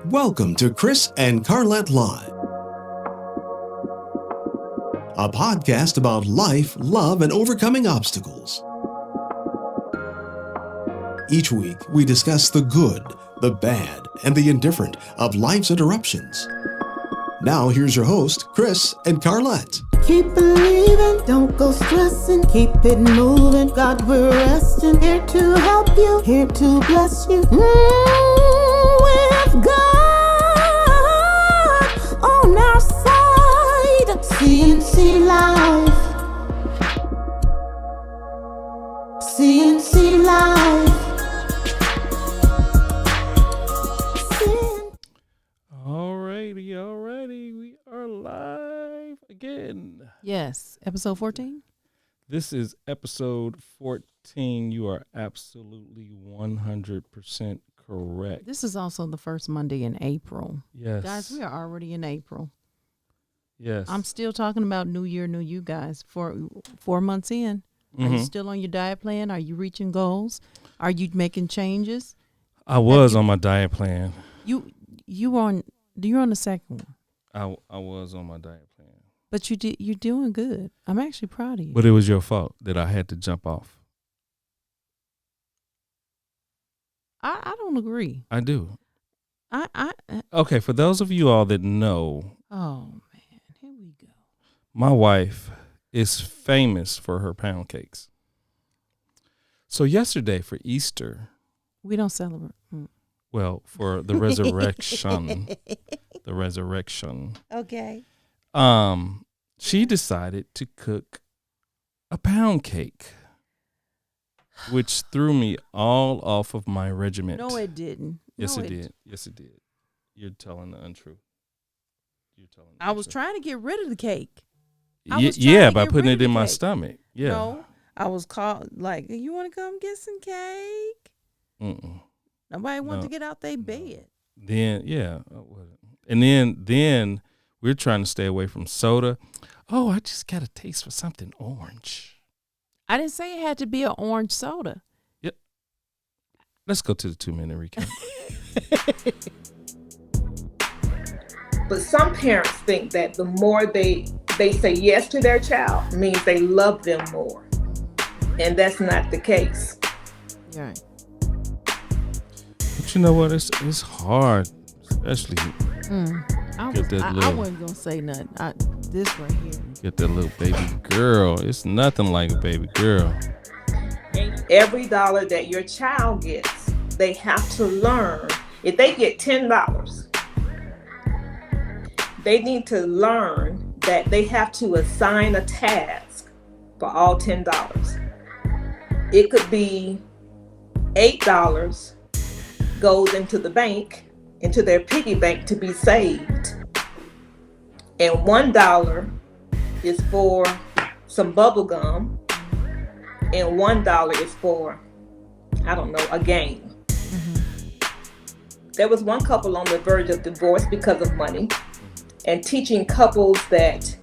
Welcome to Chris and Carlette Live, a podcast about life, love, and overcoming obstacles. Each week, we discuss the good, the bad, and the indifferent of life's interruptions. Now, here's your host, Chris and Carlette. Keep believing, don't go stressing, keep it moving. God, we're resting, here to help you, here to bless you. With God on our side, CNC Life, CNC Life. Alrighty, we are live again. Yes, episode 14. This is episode 14. You are absolutely 100% correct. This is also the first Monday in April. Yes. Guys, we are already in April. Yes. I'm still talking about New Year, New You guys. 4 months in. Are you still on your diet plan? Are you reaching goals? Are you making changes? I was on my diet plan. You're on the second one. I was on my diet plan. But you're doing good. I'm actually proud of you. But it was your fault that I had to jump off. I don't agree. I do. I Okay, for those of you all that know, oh man, here we go. my wife is famous for her pound cakes. So yesterday for Easter, We don't celebrate. well, for the resurrection, Okay. she decided to cook a pound cake, which threw me all off of my regiment. No, it didn't. Yes, No, it did. Yes, it did. You're telling the untruth. I was trying to get rid of the cake. Yeah, by putting it in my stomach. Yeah. No, I was called like, you want to come get some cake? Mm-mm. Nobody wanted to get out their bed. Then, yeah. And then we're trying to stay away from soda. Oh, I just got a taste for something orange. I didn't say it had to be an orange soda. Yep. Let's go to the 2-minute recap. But some parents think that the more they say yes to their child means they love them more. And that's not the case. Right. But you know what? It's hard, especially I little- wasn't going to say nothing. This right here. get that little baby girl. It's nothing like a baby girl. Every dollar that your child gets, they have to learn. If they get $10, they need to learn that they have to assign a task for all $10. It could be $8 goes into the bank, into their piggy bank to be saved. And $1 is for some bubble gum. And $1 is for, I don't know, a game. There was one couple on the verge of divorce because of money, and teaching couples that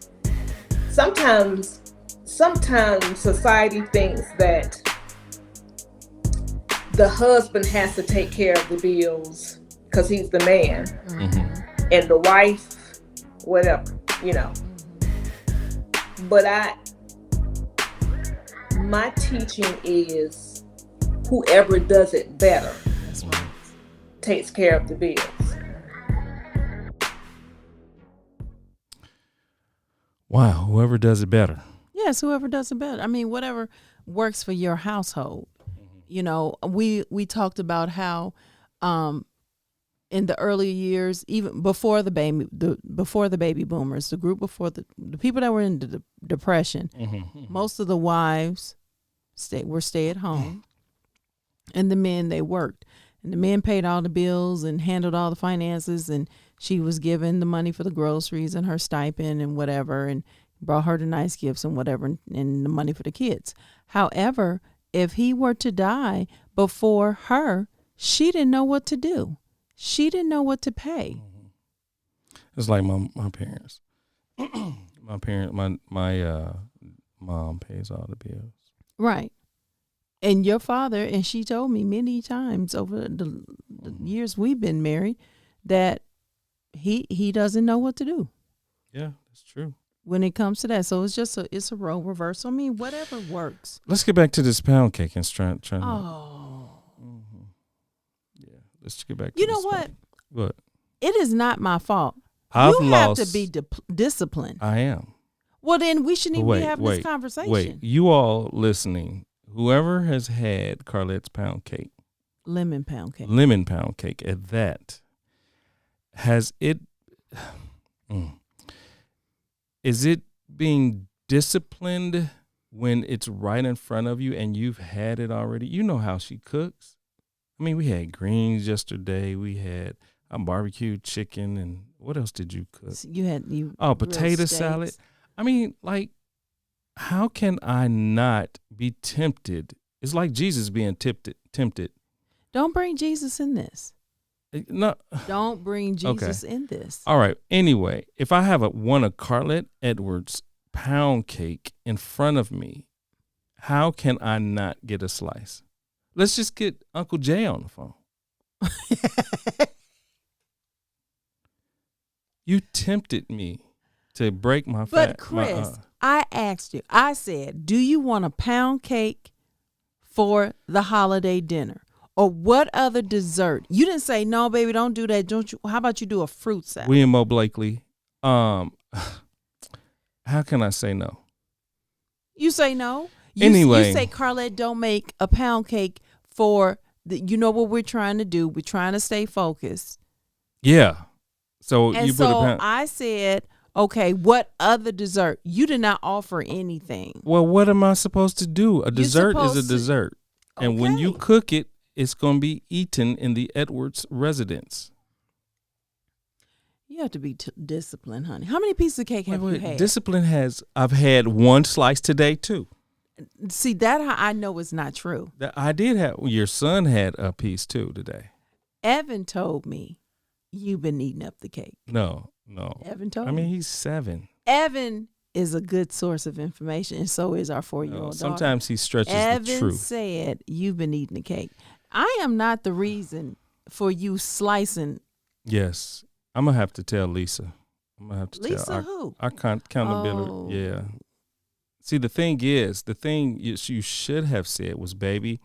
sometimes society thinks that the husband has to take care of the bills because he's the man, and the wife, whatever, you know. But my teaching is whoever does it better takes care of the bills. Wow, whoever does it better. Yes, whoever does it better. I mean, whatever works for your household. You know, we talked about how in the early years, even before the baby boomers, the group before the people that were in the depression, most of the wives were stay at home, and the men, they worked, and the men paid all the bills and handled all the finances, and she was given the money for the groceries and her stipend and whatever, and brought her the nice gifts and whatever, and the money for the kids. However, if he were to die before her, she didn't know what to do. She didn't know what to pay. It's like my parents. my mom pays all the bills. Right. And your father, and she told me many times over the years we've been married, that he doesn't know what to do Yeah, that's true. when it comes to that. So it's a role reversal. I mean, whatever works. Let's get back to this pound cake and try. Oh, Yeah, let's get back. you to know this what? pound- What? It is not my fault. I've You lost. have to be disciplined. I am. Well, then we shouldn't even be having wait, this conversation. Wait, you all listening? Whoever has had Carlette's pound cake, Lemon pound cake. lemon pound cake, at that, has it? Is it being disciplined when it's right in front of you and you've had it already? You know how she cooks. I mean, we had greens yesterday. We had a barbecued chicken, and what else did you cook? Potato grilled salad. steaks. I mean, like, how can I not be tempted? It's like Jesus being tempted. Don't bring Jesus in this. No. Don't bring Jesus in this. All right. Anyway, if I have one of Carlette Edwards' pound cake in front of me, how can I not get a slice? Let's just get Uncle Jay on the phone. You tempted me to break my fast. But Chris, I asked you. I said, "Do you want a pound cake for the holiday dinner, or what other dessert?" You didn't say no, baby. Don't do that. Don't you? How about you do a fruit salad? William O. Blakely. How can I say no? You say no. Anyway. You say, Carlette, don't make a pound cake for you know what we're trying to do. We're trying to stay focused. Yeah. So And you put a so pound. I said, okay, what other dessert? You did not offer anything. Well, what am I supposed to do? A dessert is a supposed to- dessert. And when you Okay. cook it, it's going to be eaten in the Edwards residence. You have to be disciplined, honey. How many pieces of cake have you had? Discipline I've had one slice today too. See, that I know is not true. I did have, your son had a piece too today. Evan told me you've been eating up the cake. No. Evan told I mean, me. he's 7. Evan is a good source of information, and so is our 4-year-old daughter. Sometimes he stretches Evan the truth. said you've been eating the cake. I am not the reason for you slicing. Yes. I'm going to have to tell Lisa. I'm going to have to Lisa tell who? our accountability. Oh. Yeah. See, the thing you should have said was, baby,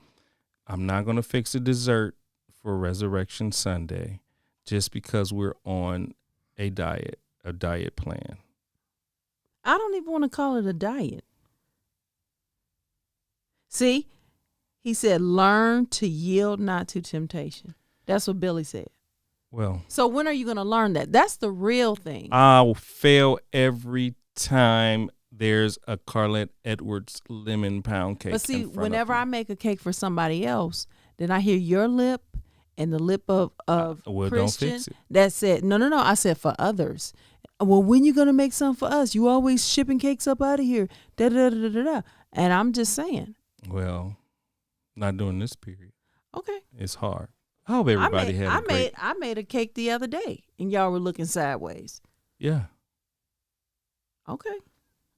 I'm not going to fix a dessert for Resurrection Sunday just because we're on a diet plan. I don't even want to call it a diet. See, he said, learn to yield not to temptation. That's what Billy said. Well, So when are you going to learn that? That's the real thing. I'll fail every time there's a Carlette Edwards lemon pound cake. But see, in front whenever of I me. make a cake for somebody else, then I hear your lip and the lip of well, don't Christian fix it. that said, no. I said for others. Well, when you going to make some for us? You always shipping cakes up out of here. Da, da, da, da, da, da. And I'm just saying. Well, not during this period. Okay. It's hard. I hope everybody had a great. I made a cake the other day, and y'all were looking sideways. Yeah, Okay.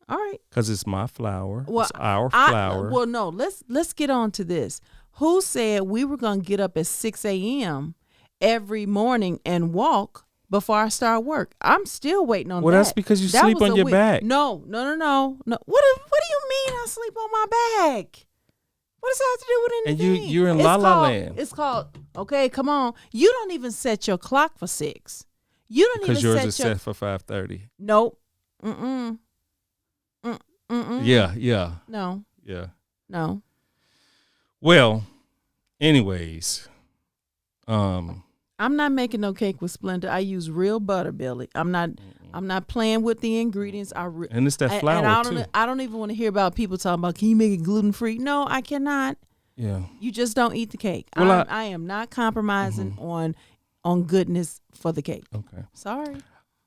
All right. because it's my flour. Well, it's our flour. Well, no. Let's get on to this. Who said we were gonna get up at 6 a.m. every morning and walk before I start work? I'm still waiting on that. Well, that's because you That sleep was on a your week. back. No. What do you mean I sleep on my back? What does that have to do with And anything? you're in It's La La called- Land. It's called. Okay, come on. You don't even set your clock for 6. You don't Because even yours set is your. set for 5:30. Nope. Mm-mm. Yeah. No. Well, anyways, I'm not making no cake with Splenda. I use real butter, Billy. I'm not playing with the ingredients. and it's that flour and too. I don't even want to hear about people talking about, can you make it gluten free? No, I cannot. Yeah. You just don't eat the cake. Well, I am not compromising on goodness for the cake. Okay. Sorry.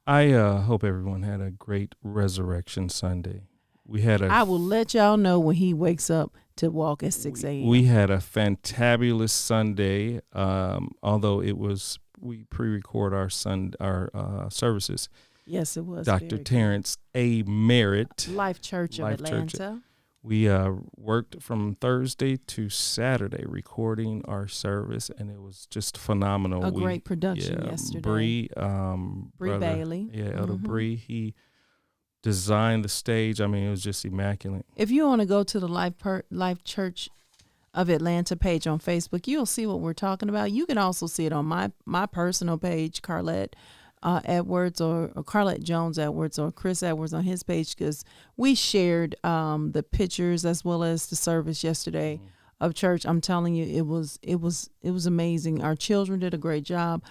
I hope everyone had a great Resurrection Sunday. We had I will let y'all know when he wakes up to walk at 6 a.m. We had a fantabulous Sunday. Although we pre-record our services. Yes, it was. Dr. very Terrence A. Merritt, good. Life Church of Life Church. Atlanta. We worked from Thursday to Saturday recording our service, and it was just phenomenal. A great production yesterday. Bree Bailey. Yeah, Elder Bree. He designed the stage. I mean, it was just immaculate. If you want to go to the Life Church of Atlanta page on Facebook, you'll see what we're talking about. You can also see it on my personal page, Carlette Edwards or Carlette Jones Edwards or Chris Edwards on his page, because we shared the pictures as well as the service yesterday of church. I'm telling you, it was amazing. Our children did a great job.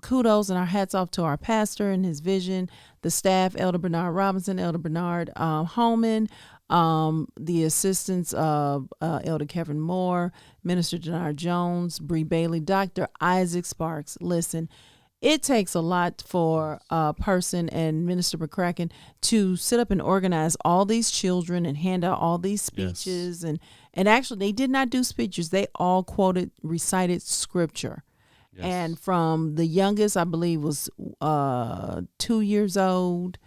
Kudos and our hats off to our pastor and his vision, the staff, Elder Bernard Robinson, Elder Bernard Holman, the assistants of Elder Kevin Moore, Minister Denard Jones, Bree Bailey, Dr. Isaac Sparks. Listen, it takes a lot for a person and Minister McCracken to sit up and organize all these children and hand out all these speeches. Yes. And actually, they did not do speeches. They all recited scripture. Yes. And from the youngest, I believe, was 2 years old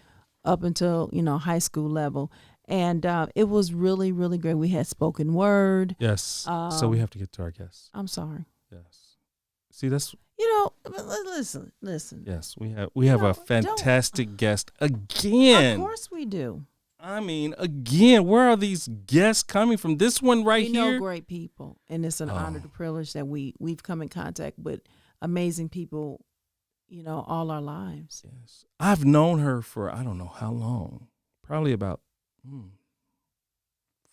up until, high school level. And it was really, really great. We had spoken word. Yes. So we have to get to our guests. I'm sorry. Yes. See, that's... Listen. Yes, we have a fantastic guest again. Of course we do. I mean, again, where are these guests coming from? This one right here. We know great people, and it's an honor, to privilege that we've come in contact with amazing people, all our lives. Yes, I've known her for I don't know how long, probably about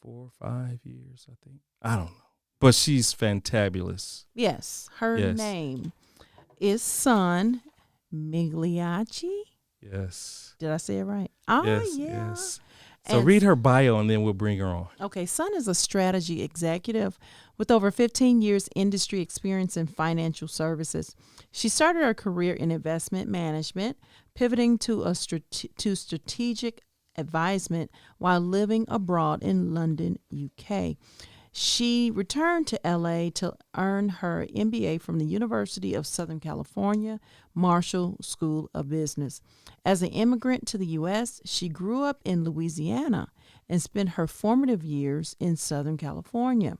4 or 5 years, I think. I don't know, but she's fantabulous. Yes, her name is Sun Migliacci. Yes. Did I say it right? Oh, yes. So read her bio and then we'll bring her on. Okay. Sun is a strategy executive with over 15 years industry experience in financial services. She started her career in investment management, pivoting to strategic advisement while living abroad in London, UK. She returned to LA to earn her MBA from the University of Southern California, Marshall School of Business. As an immigrant to the U.S., she grew up in Louisiana and spent her formative years in Southern California.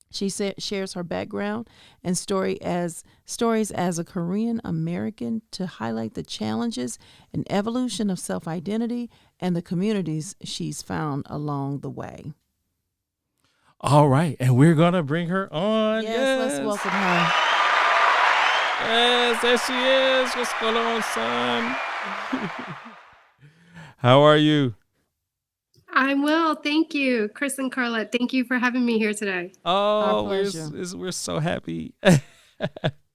She shares her background and stories as a Korean American to highlight the challenges and evolution of self-identity and the communities she's found along the way. All right, and we're going to bring her on. Yes, let's welcome her. Yes, there she is. What's going on, Sun? How are you? I'm well, thank you. Chris and Carlette, thank you for having me here today. Oh, we're so happy.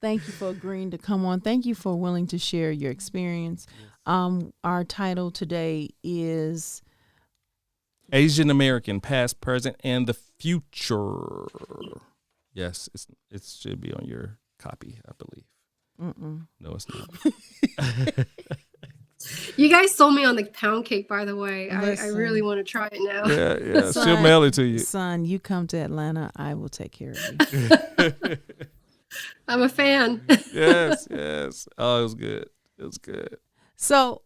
Thank you for agreeing to come on. Thank you for willing to share your experience. Our title today is Asian American, Past, Present, and the Future. Yes, it should be on your copy, I believe. No, it's not. You guys sold me on the pound cake, by the way. I really want to try it now. Yeah. She'll mail it to you. Son, you come to Atlanta, I will take care of you. I'm a fan. Yes. Oh, it was good. So,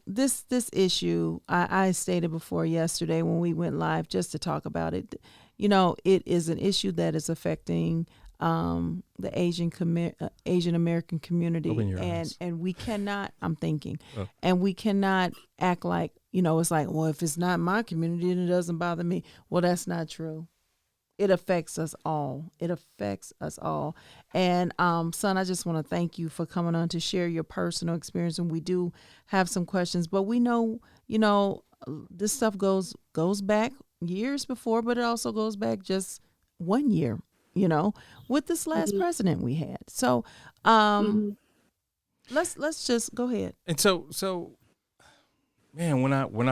this issue, I stated before yesterday when we went live just to talk about it. It is an issue that is affecting the Asian American community, and we cannot. I'm thinking, and we cannot act like it's like, well, if it's not my community, then it doesn't bother me. Well, that's not true. It affects us all. And Son, I just want to thank you for coming on to share your personal experience. And we do have some questions, but we know, this stuff goes back years before, but it also goes back just 1 year, with this last president we had. So let's just go ahead. And so man, when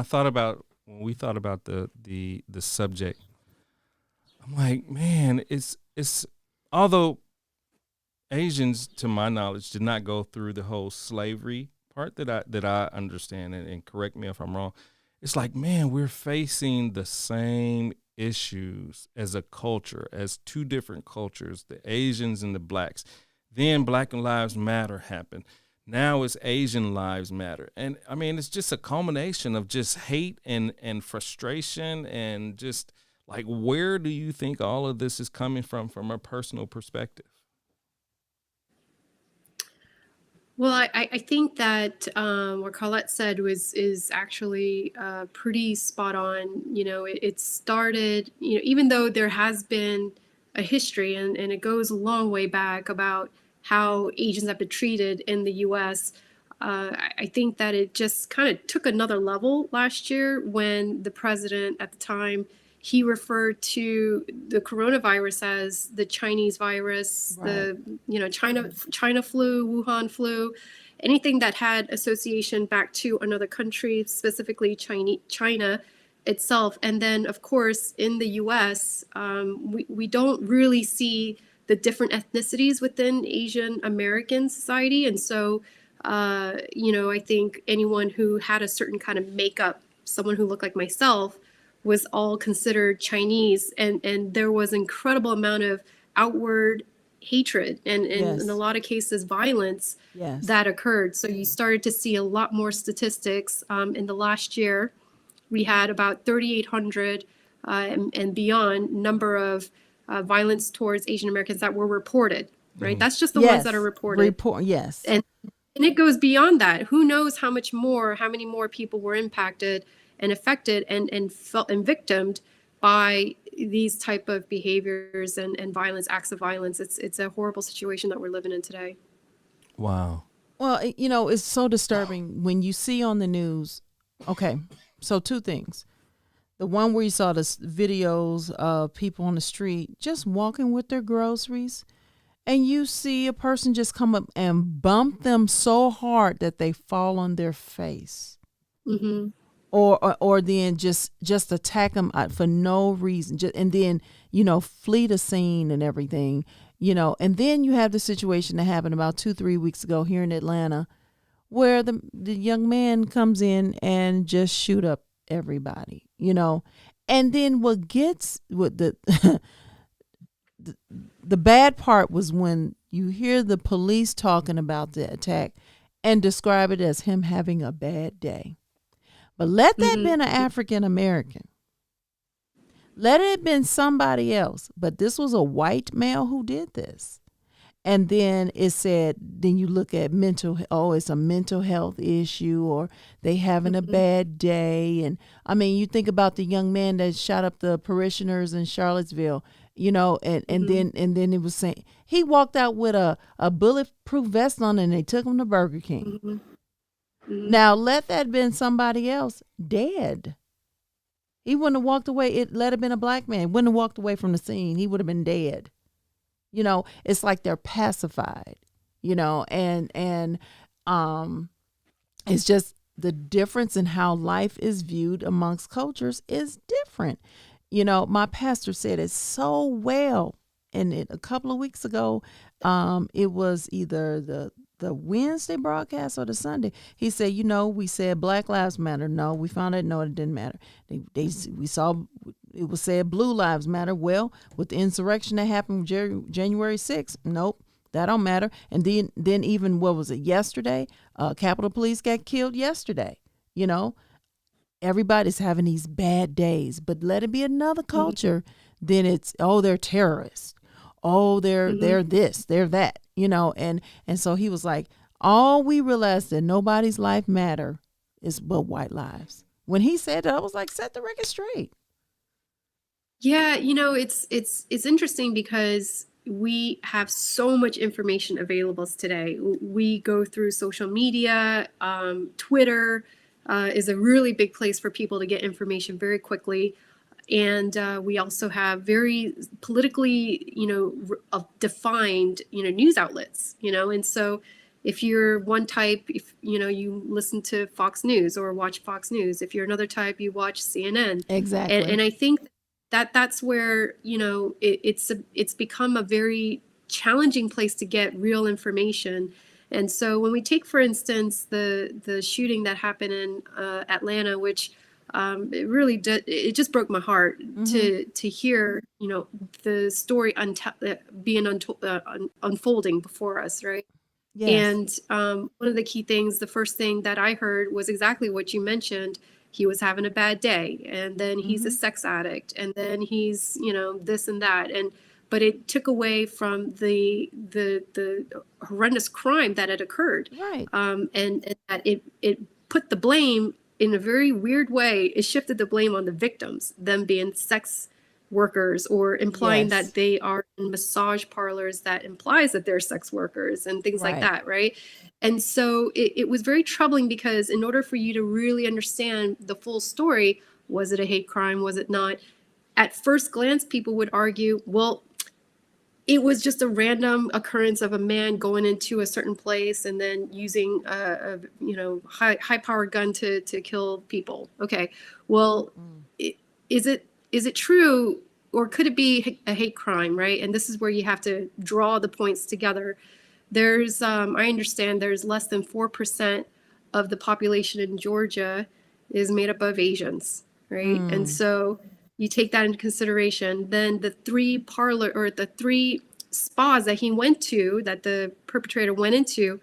we thought about the subject, I'm like, man, it's although Asians, to my knowledge, did not go through the whole slavery part that I understand, and correct me if I'm wrong. It's like, man, we're facing the same issues as a culture, as two different cultures, the Asians and the blacks. Then Black Lives Matter happened. Now it's Asian lives matter. And I mean, it's just a culmination of just hate and frustration and just like, where do you think all of this is coming from a personal perspective? Well, I think that what Carlette said is actually pretty spot on. It started, even though there has been a history and it goes a long way back about how Asians have been treated in the U.S. I think that it just kind of took another level last year when the president at the time, he referred to the coronavirus as the Chinese virus, Right. the China flu, Wuhan flu, anything that had association back to another country, specifically China itself. And then, of course, in the U.S., we don't really see the different ethnicities within Asian American society, and so I think anyone who had a certain kind of makeup, someone who looked like myself, was all considered Chinese, and there was incredible amount of outward hatred and Yes. in a lot of cases violence Yes. that occurred. So you started to see a lot more statistics. In the last year, we had about 3,800 and beyond number of violence towards Asian Americans that were reported. Right, that's just the ones that are reported. Yes. And it goes beyond that. Who knows how many more people were impacted and affected and felt and victimed by these type of behaviors and violence, acts of violence. It's a horrible situation that we're living in today. Wow. Well, it's so disturbing when you see on the news. Okay, so two things. The one where you saw the videos of people on the street just walking with their groceries, and you see a person just come up and bump them so hard that they fall on their face. Mm-hmm. Or then just attack them for no reason, and then flee the scene and everything, and then you have the situation that happened about 2-3 weeks ago here in Atlanta, where the young man comes in and just shoot up everybody, and then what the the bad part was when you hear the police talking about the attack and describe it as him having a bad day. But let that been an African American. Let it have been somebody else. But this was a white male who did this. And then it said, then you look at it's a mental health issue, or they having a bad day. And I mean, you think about the young man that shot up the parishioners in Charlottesville, and then it was saying he walked out with a bulletproof vest on and they took him to Burger King. Mm-hmm. Now, let that been somebody else dead. He wouldn't have walked away. Let it been a black man. Wouldn't have walked away from the scene. He would have been dead. It's like they're pacified, and it's just the difference in how life is viewed amongst cultures is different. My pastor said it so well. And a couple of weeks ago, it was either the Wednesday broadcast or the Sunday. He said, we said Black Lives Matter. No, we found out, no, it didn't matter. We saw it was said Blue Lives Matter. Well, with the insurrection that happened January 6th, nope, that don't matter. And then even, what was it, yesterday? Capitol Police got killed yesterday. Everybody's having these bad days, but let it be another culture, then it's, they're terrorists. They're this, they're that, and so he was like, all we realized that nobody's life matter is but white lives. When he said that, I was like, set the record straight. Yeah, it's interesting because we have so much information available today. We go through social media. Twitter is a really big place for people to get information very quickly. And we also have very politically, defined, news outlets, and so if you're one type, if, you listen to Fox News or watch Fox News. If you're another type, you watch CNN. Exactly. And I think that's where, it's become a very challenging place to get real information. And so when we take, for instance, the shooting that happened in Atlanta, which it really did. It just broke my heart to hear, the story unfolding before us, right? Yes. And one of the key things, the first thing that I heard was exactly what you mentioned. He was having a bad day, and then he's a sex addict, and then he's, this and that. But it took away from the horrendous crime that had occurred. Right. And that it put the blame in a very weird way. It shifted the blame on the victims, them being sex workers, or implying Yes. that they are in massage parlors, that implies that they're sex workers and things like Right. that, right? And so it was very troubling, because in order for you to really understand the full story, was it a hate crime, was it not, at first glance people would argue, well, it was just a random occurrence of a man going into a certain place and then using a high powered gun to kill people. Okay, well, is it true, or could it be a hate crime, right? And this is where you have to draw the points together. There's I understand there's less than 4% of the population in Georgia is made up of Asians, right? And so you take that into consideration. Then the three spas that he went to, that the perpetrator went into,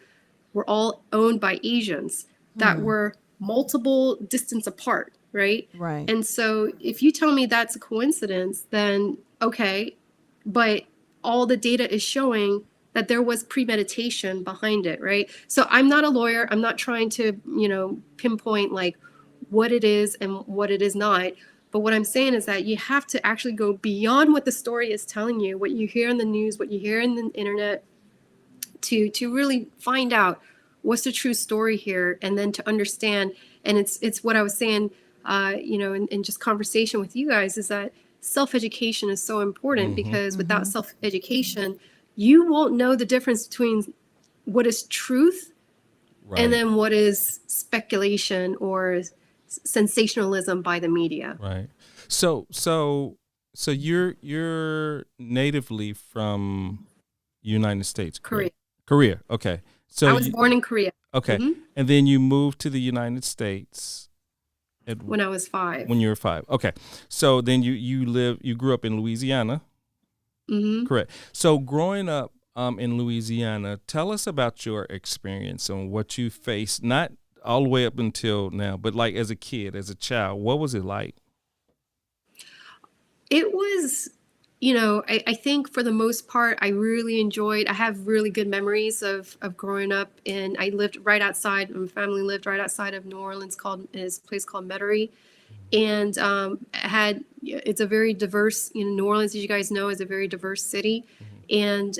were all owned by Asians that were multiple distance apart, right? Right. And so if you tell me that's a coincidence, then okay, but all the data is showing that there was premeditation behind it, right? So I'm not a lawyer. I'm not trying to, pinpoint like what it is and what it is not. But what I'm saying is that you have to actually go beyond what the story is telling you, what you hear in the news, what you hear in the internet, to really find out what's the true story here, and then to understand. And it's what I was saying, in just conversation with you guys, is that self-education is so important, because without self-education, you won't know the difference between what is truth and then what is speculation or sensationalism by the media. Right. So you're natively from United States, correct? Korea. Okay. So I was born in Korea. Okay. And then you moved to the United States when I was 5. When you were 5. Okay. So then you grew up in Louisiana. Correct. So growing up in Louisiana, tell us about your experience and what you faced, not all the way up until now, but like as a kid, as a child, what was it like? It was, I think for the most part, I have really good memories of growing up I lived right outside, my family lived right outside of New Orleans, is a place called Metairie. And it's a very diverse, New Orleans, as you guys know, is a very diverse city. And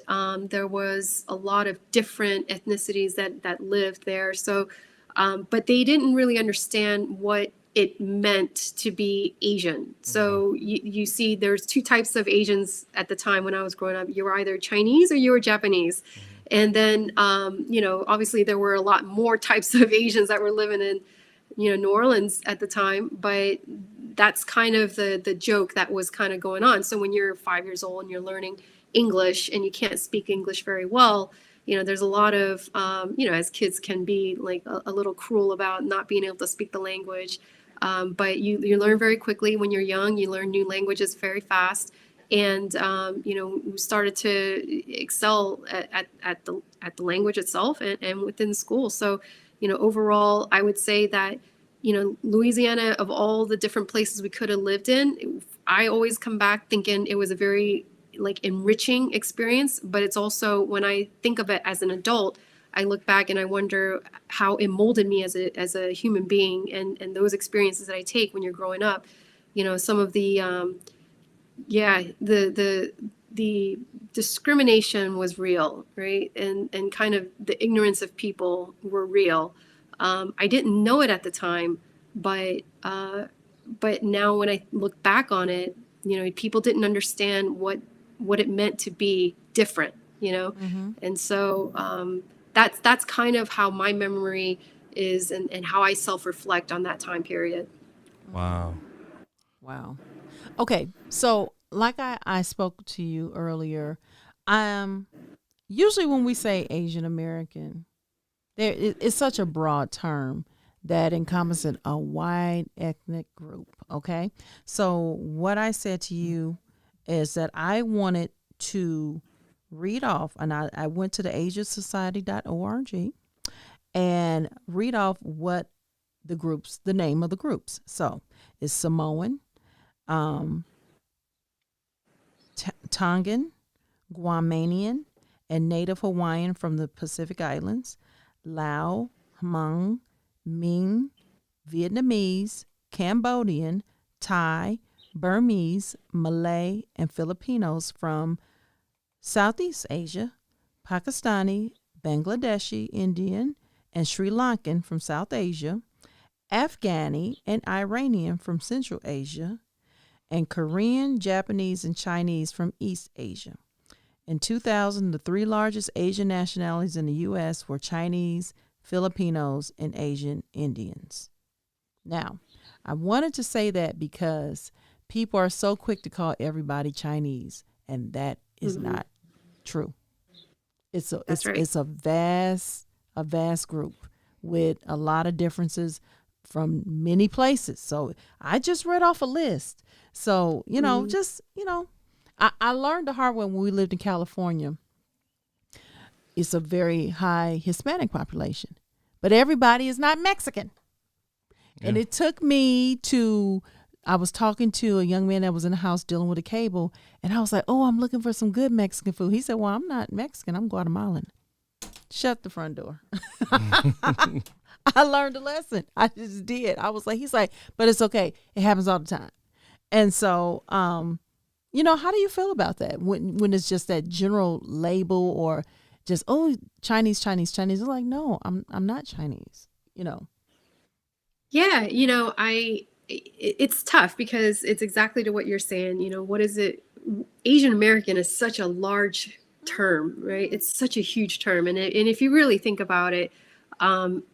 there was a lot of different ethnicities that lived there. So, but they didn't really understand what it meant to be Asian. So you see there's 2 types of Asians at the time when I was growing up. You were either Chinese or you were Japanese. And then, obviously there were a lot more types of Asians that were living in, New Orleans at the time, but that's kind of the joke that was kind of going on. So when you're 5 years old and you're learning English and you can't speak English very well, there's a lot of, as kids can be like a little cruel about not being able to speak the language. But you learn very quickly when you're young. You learn new languages very fast. And, we started to excel at the language itself and within school. So, overall, I would say that, Louisiana, of all the different places we could have lived in, I always come back thinking it was a very enriching experience. But it's also, when I think of it as an adult, I look back and I wonder how it molded me as a human being, and those experiences that I take when you're growing up, some of the the discrimination was real, right? And kind of the ignorance of people were real. I didn't know it at the time, but now when I look back on it, people didn't understand what it meant to be different, and so that's kind of how my memory is, and how I self-reflect on that time period. Wow. Okay, so like I spoke to you earlier, usually when we say Asian American, it's such a broad term that encompasses a wide ethnic group, okay? So what I said to you is that I wanted to read off, and I went to the asiasociety.org and read off what the name of the groups. So it's Samoan, Tongan, Guamanian, and Native Hawaiian from the Pacific Islands, Lao, Hmong, Ming, Vietnamese, Cambodian, Thai, Burmese, Malay, and Filipinos from Southeast Asia, Pakistani, Bangladeshi, Indian, and Sri Lankan from South Asia, Afghani and Iranian from Central Asia, and Korean, Japanese, and Chinese from East Asia. In 2000, the 3 largest Asian nationalities in the U.S. were Chinese, Filipinos, and Asian Indians. Now, I wanted to say that because people are so quick to call everybody Chinese, and that is not true. It's a vast group with a lot of differences from many places. So I just read off a list. So, I learned the hard way when we lived in California. It's a very high Hispanic population, but everybody is not Mexican. Yeah. And it took me I was talking to a young man that was in the house dealing with a cable, and I was like, oh, I'm looking for some good Mexican food. He said, well, I'm not Mexican, I'm Guatemalan. Shut the front door. I learned a lesson. I just did. He's like, but it's okay. It happens all the time. And so, how do you feel about that when it's just that general label or just, oh, Chinese? It's like, no, I'm not Chinese, Yeah, it's tough because it's exactly to what you're saying. What is it? Asian American is such a large term, right? It's such a huge term. And if you really think about it,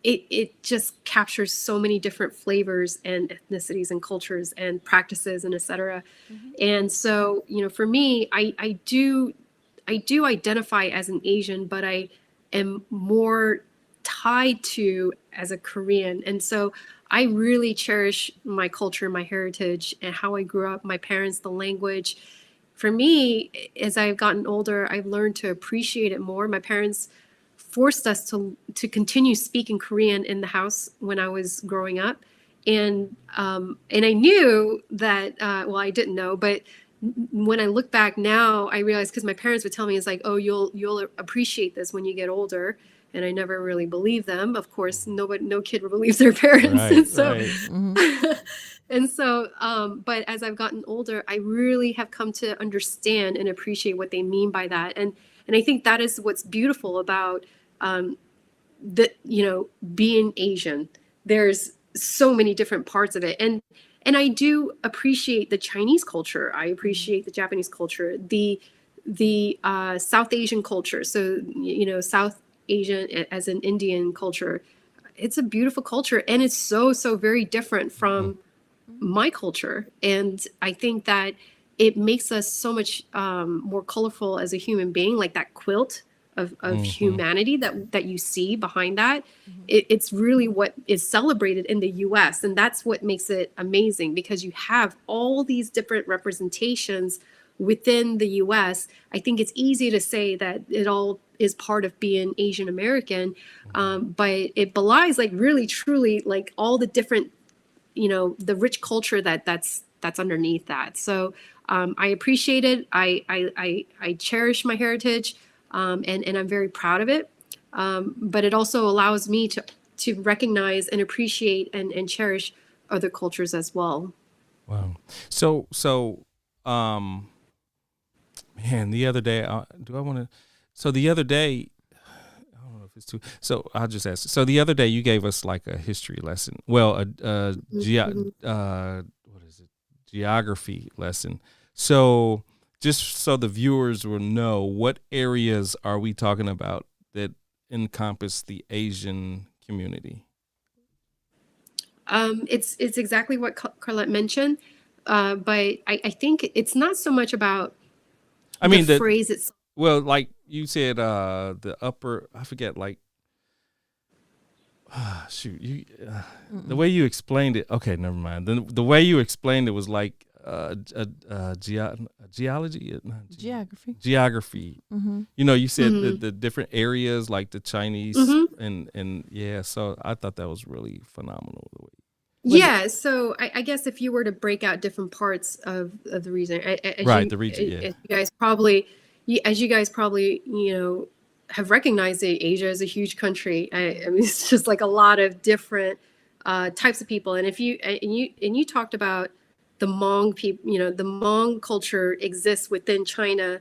it just captures so many different flavors and ethnicities and cultures and practices and et cetera. Mm-hmm. And so, for me, I do identify as an Asian, but I am more tied to as a Korean. And so I really cherish my culture, my heritage, and how I grew up, my parents, the language. For me, as I've gotten older, I've learned to appreciate it more. My parents forced us to continue speaking Korean in the house when I was growing up. And I knew that, I didn't know, but when I look back now, I realized, because my parents would tell me, it's like, oh, you'll appreciate this when you get older. And I never really believed them. Of course, no kid believes their parents. Right, and so, right. Mm-hmm. And so, but as I've gotten older, I really have come to understand and appreciate what they mean by that. And I think that is what's beautiful about being Asian. There's so many different parts of it. And I do appreciate the Chinese culture. I appreciate the Japanese culture, the South Asian culture. So, South Asian as an Indian culture, it's a beautiful culture, and it's so very different from my culture. And I think that it makes us so much more colorful as a human being, like that quilt of humanity that you see behind that. It's really what is celebrated in the US, and that's what makes it amazing, because you have all these different representations within the US. I think it's easy to say that it all is part of being Asian American, but it belies, like, really truly, like, all the different, the rich culture that's underneath that. So I appreciate it. I cherish my heritage, and I'm very proud of it. But it also allows me to recognize and appreciate and cherish other cultures as well. Wow. So man, the other day, the other day, I don't know if it's too, so I'll just ask. So the other day you gave us like a history lesson. Well, geography lesson. So just so the viewers will know, what areas are we talking about that encompass the Asian community? It's exactly what Carlette mentioned, but I think it's not so much about the phrase itself. Well, like you said, the upper, I forget, like, the way you explained it. Okay, never mind. The way you explained it was like geology, Geography. geography. Mm-hmm. You know, you said the different areas like the Chinese and yeah. So I thought that was really phenomenal. The way. Yeah, so I guess if you were to break out different parts of the region, Right, the region, yeah. as you guys probably have recognized it, Asia is a huge country. I mean, it's just like a lot of different types of people. And if you talked about the Hmong people, the Hmong culture exists within China,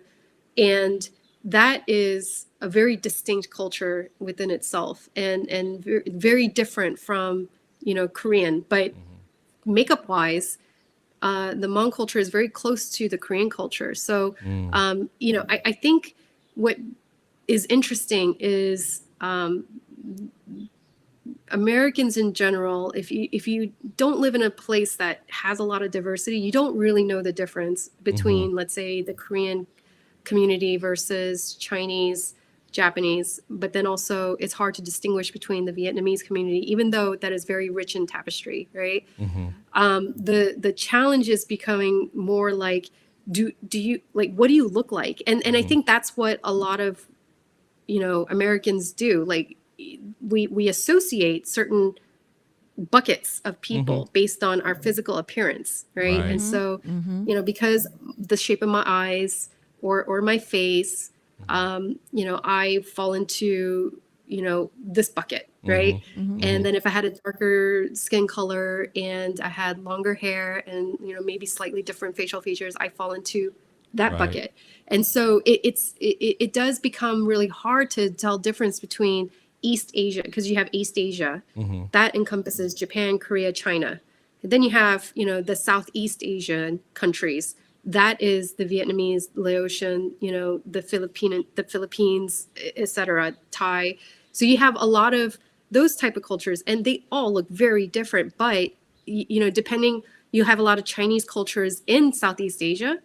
and that is a very distinct culture within itself, and very, very different from Korean, but makeup wise, the Hmong culture is very close to the Korean culture. So, I think what is interesting is Americans in general, if you don't live in a place that has a lot of diversity, you don't really know the difference between, let's say, the Korean community versus Chinese, Japanese, but then also it's hard to distinguish between the Vietnamese community, even though that is very rich in tapestry, right? The challenge is becoming more like, do you like, what do you look like? And I think that's what a lot of Americans do. Like we associate certain buckets of people based on our physical appearance, right? And so because the shape of my eyes or my face, I fall into this bucket, right? And then if I had a darker skin color and I had longer hair and maybe slightly different facial features, I fall into that bucket. And so it does become really hard to tell difference between East Asia, because you have East Asia that encompasses Japan, Korea, China. And then you have the Southeast Asian countries. That is the Vietnamese, Laotian, the Philippines, etc., Thai. So you have a lot of those type of cultures, and they all look very different. But depending, you have a lot of Chinese cultures in Southeast Asia,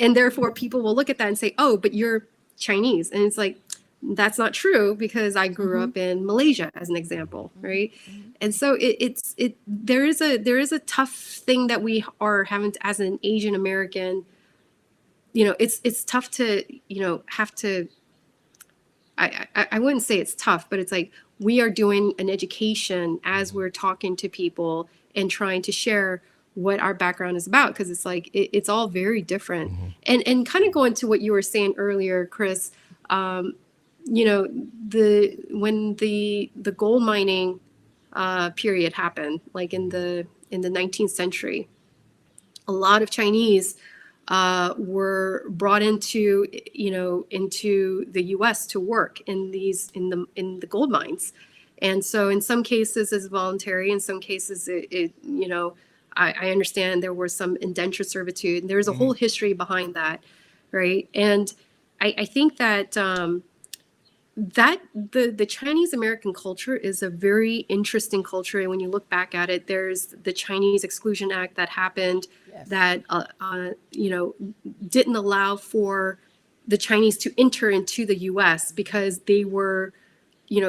and therefore people will look at that and say, "Oh, but you're Chinese," and it's like, that's not true, because I grew up in Malaysia, as an example, right? And so there is a tough thing that we are having as an Asian American. It's tough to have to. I wouldn't say it's tough, but it's like we are doing an education as we're talking to people and trying to share what our background is about, because it's like it's all very different. And kind of going to what you were saying earlier, Chris. When the gold mining period happened, like in the 19th century, a lot of Chinese were brought into the U.S. to work in the gold mines, and so in some cases it's voluntary, in some cases I understand there were some indentured servitude. There's a whole history behind that, right? And I think that that the Chinese American culture is a very interesting culture. And when you look back at it, there's the Chinese Exclusion Act that happened that didn't allow for the Chinese to enter into the U.S. because they were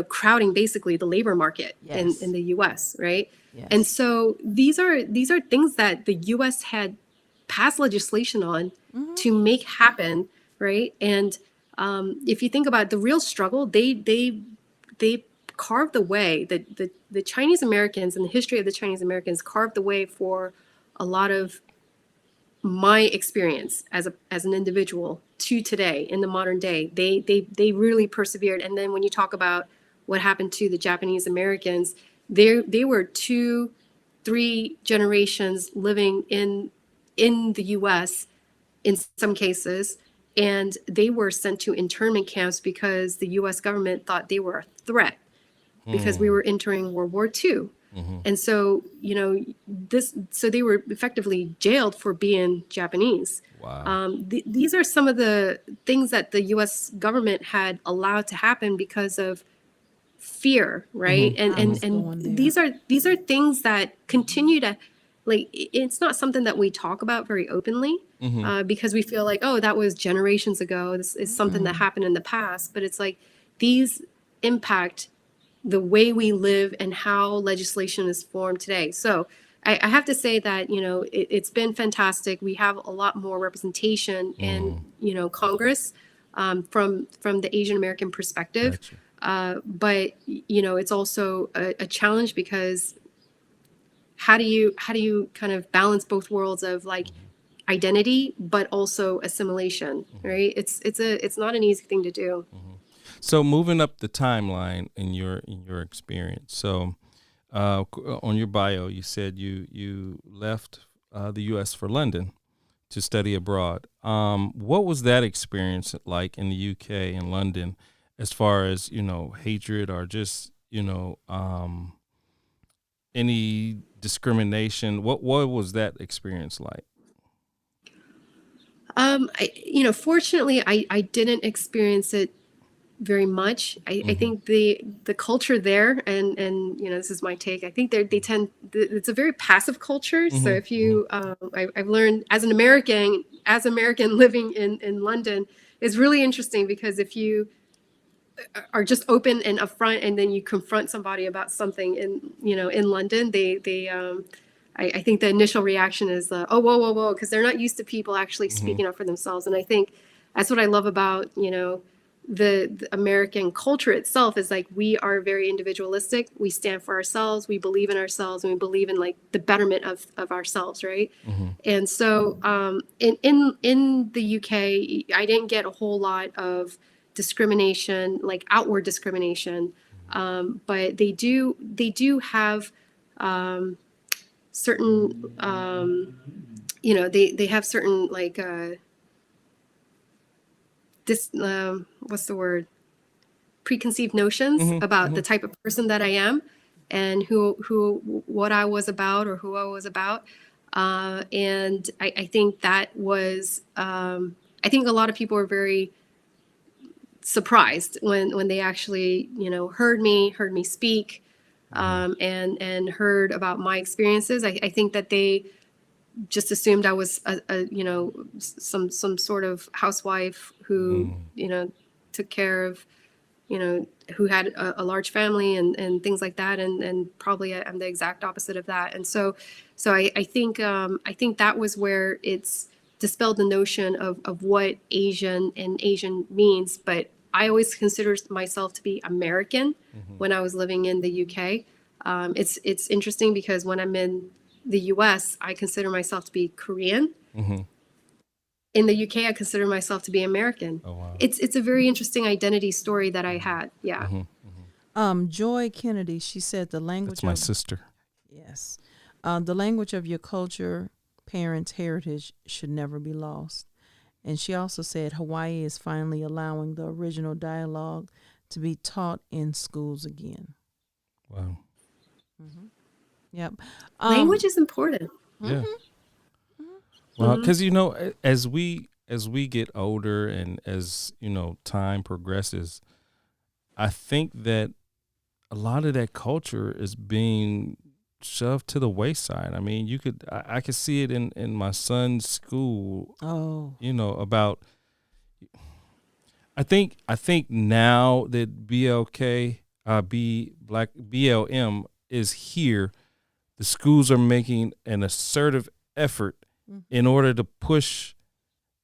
crowding basically the labor market in the U.S., right? And so these are things that the U.S. had passed legislation on to make happen, right? And if you think about the real struggle, they carved the way, the Chinese Americans and the history of the Chinese Americans carved the way for a lot of my experience as an individual to today in the modern day. They really persevered. And then when you talk about what happened to the Japanese Americans, they were 2-3 generations living in the U.S. in some cases. And they were sent to internment camps because the U.S. government thought they were a threat because we were entering World War II. And so, so they were effectively jailed for being Japanese. Wow. These are some of the things that the U.S. government had allowed to happen because of fear, right? And these are things that continue to, like, it's not something that we talk about very openly because we feel like, oh, that was generations ago. This is something that happened in the past. But it's like these impact the way we live and how legislation is formed today. So I have to say that, it's been fantastic. We have a lot more representation in, Congress, from the Asian American perspective. Gotcha. But, it's also a challenge, because how do you kind of balance both worlds of like identity, but also assimilation, right? It's not an easy thing to do. So moving up the timeline in your experience. So on your bio, you said you left the U.S. for London to study abroad. What was that experience like in the U.K. and London, as far as hatred or just any discrimination? What was that experience like? Fortunately, I didn't experience it very much. I think the culture there, and this is my take. I think they tend. It's a very passive culture. So if you, I've learned as an American living in London, it's really interesting, because if you are just open and upfront, and then you confront somebody about something in London, I think the initial reaction is, oh, whoa, because they're not used to people actually speaking up for themselves. And I think that's what I love about, the American culture itself, is like, we are very individualistic. We stand for ourselves. We believe in ourselves, and we believe in like the betterment of ourselves. Right. And so in the UK, I didn't get a whole lot of discrimination, like outward discrimination. But they do have, certain, they have certain like, what's the word? Preconceived notions about the type of person that I am, and what I was about, or who I was about. And I think that was, I think a lot of people were very surprised when they actually, heard me speak, and heard about my experiences. I think that they just assumed I was some sort of housewife who took care of, who had a large family and things like that, and probably I'm the exact opposite of that. And so I think that was where it's dispelled the notion of what Asian means. But I always considered myself to be American when I was living in the UK. It's interesting, because when I'm in the US, I consider myself to be Korean. In the UK, I consider myself to be American. Oh, wow. It's a very interesting identity story that I had. Yeah. Joy Kennedy, she said the language. That's my sister. Yes. The language of your culture, parents' heritage should never be lost. And she also said Hawaii is finally allowing the original dialogue to be taught in schools again. Wow. Yep. Language is important. Yeah. Well, because as we get older, and as time progresses, I think that a lot of that culture is being shoved to the wayside. I mean, I could see it in my son's school. Oh. About. I think now that BLM is here, the schools are making an assertive effort in order to push,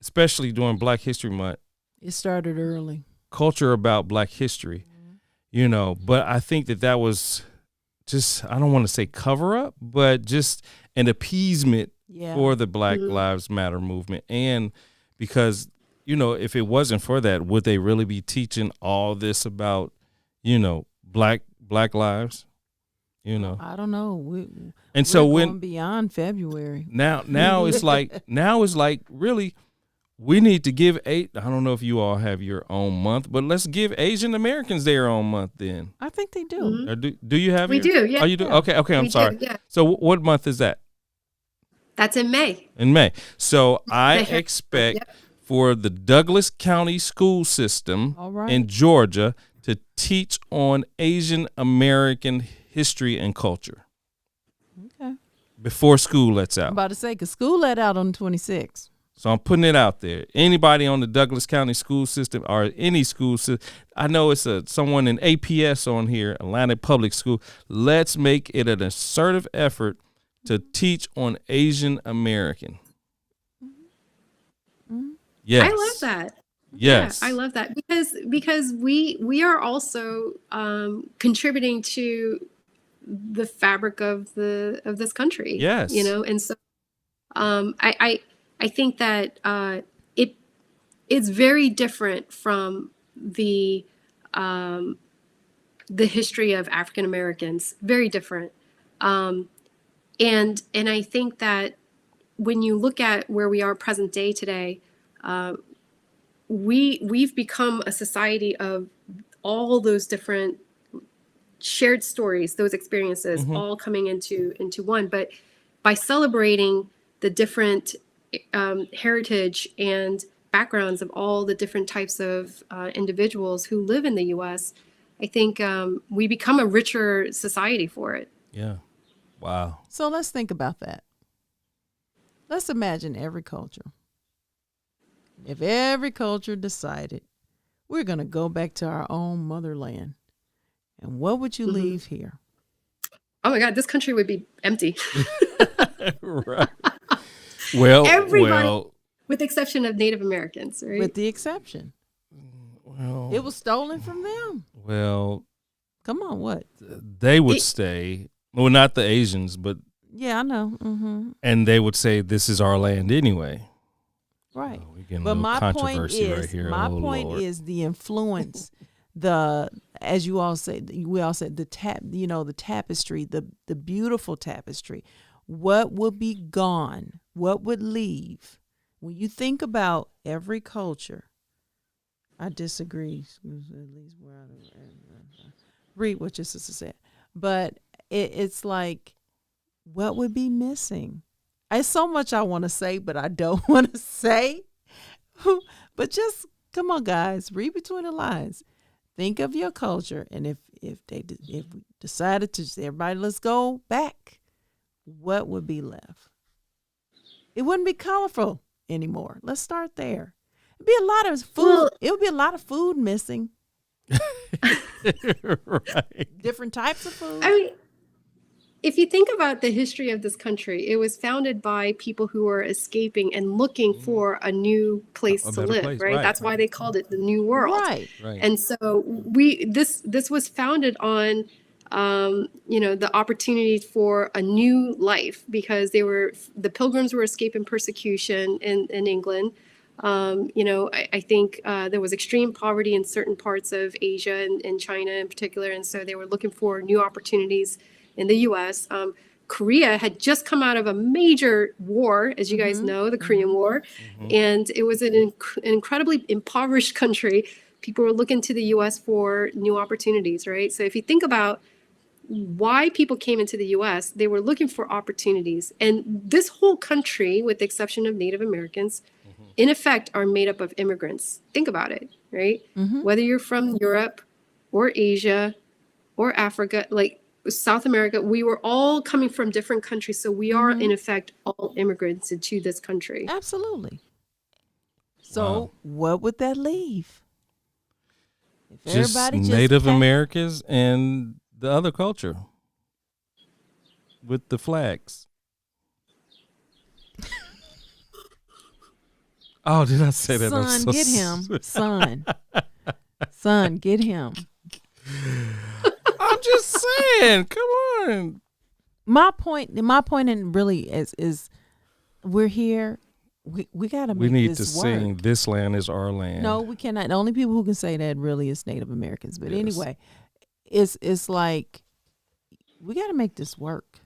especially during Black History Month. It started early. Culture about Black history, but I think that was just, I don't want to say cover up, but just an appeasement for the Black Lives Matter movement. And because, if it wasn't for that, would they really be teaching all this about, Black lives? I don't know. We're going beyond February. Now it's like really, we need to give I don't know if you all have your own month, but let's give Asian Americans their own month then. I think they do. Do you have? We do. Yeah. Oh, you do. Okay. I'm sorry. Yeah. So what month is that? That's in May. In May. So I expect for the Douglas County school system in Georgia to teach on Asian American history and culture. Okay. Before school lets out. I'm about to say, because school let out on the 26th. So I'm putting it out there. Anybody on the Douglas County school system or any school system, I know it's someone in APS on here, Atlanta Public School. Let's make it an assertive effort to teach on Asian American. Mm-hmm. Yes. I love that. Yes. Yeah, I love that because we are also contributing to the fabric of this country. Yes. And so I think that it's very different from the history of African Americans. Very different. And I think that when you look at where we are present day today, we've become a society of all those different shared stories, those experiences, all coming into one. But by celebrating the different heritage and backgrounds of all the different types of individuals who live in the U.S., I think we become a richer society for it. Yeah. Wow. So let's think about that. Let's imagine every culture. If every culture decided we're going to go back to our own motherland, and what would you leave here? Oh my God, this country would be empty. Right. Well, Everybody, with the exception of Native Americans, right? With the exception. Well, It was stolen from them. well, Come on, what? they would stay. Well, not the Asians, but Yeah, I know. Mm-hmm. and they would say this is our land anyway. Right. Oh, we're getting a But little my point controversy is, right here. my Oh, point Lord. is the influence, as you all said, we all said the the tapestry, the beautiful tapestry. What would be gone? What would leave? When you think about every culture, I disagree. At least read what your sister said, but it's like, what would be missing? It's so much I want to say, but I don't want to say. But just come on, guys, read between the lines. Think of your culture, and if we decided to everybody, let's go back, what would be left? It wouldn't be colorful anymore. Let's start there. It'd be a lot of food. Well, It would be a lot of food missing. Right. Different types of food. I mean, if you think about the history of this country, it was founded by people who were escaping and looking for a new place A to better live, place, right? right. That's why they called it the New World. Right. Right. And so this was founded on the opportunity for a new life, because the Pilgrims were escaping persecution in England. I think there was extreme poverty in certain parts of Asia and China in particular, and so they were looking for new opportunities in the U.S. Korea had just come out of a major war, as you guys know, the Korean War, and it was an incredibly impoverished country. People were looking to the U.S. for new opportunities, right? So if you think about why people came into the U.S., they were looking for opportunities. And this whole country, with the exception of Native Americans, in effect, are made up of immigrants. Think about it, right? Whether you're from Europe or Asia or Africa, like South America, we were all coming from different countries. So we are, in effect, all immigrants into this country. Absolutely. So Wow. what would that leave? If Just everybody Native packed- Americans and the other culture with the flags. Oh, did I say that? I'm Son, so get him. Son, get him. I'm just saying. Come on. My point and really is we're here. We gotta make We need to this work. sing "This Land Is Our Land." No, we cannot. The only people who can say that really is Native Americans. But Yes. anyway, it's like we got to make this work.